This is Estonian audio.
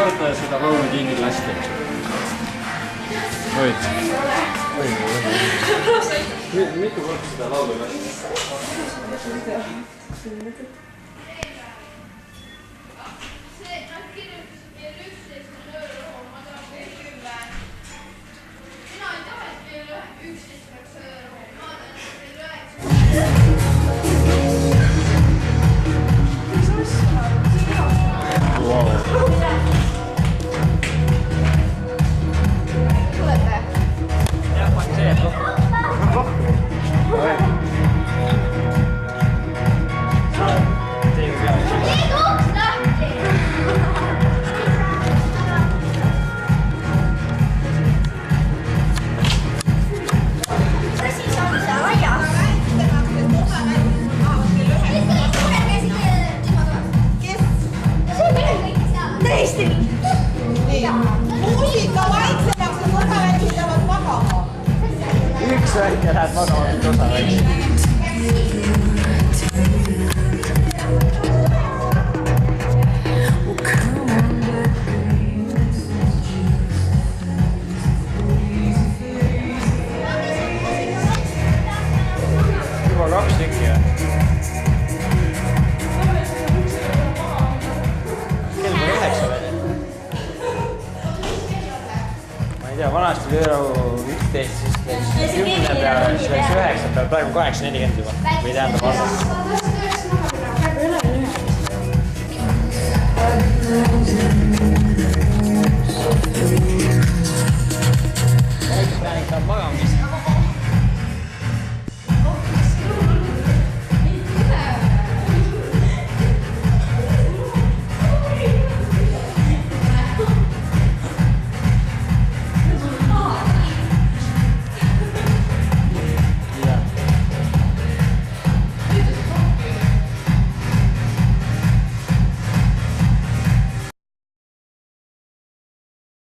korda seda laulu kinni lasti. Hoid. Mitu korda seda laulu lasti? Üks väike läheb magama, mitte osa väike. Juba 2 tükki või? Kell pole 9 veel. Ma ei tea, vanasti oli öörahu 11, siis läks 10 peale, siis läks 9 peale, praegu 8:40 juba. Või tähendab alla.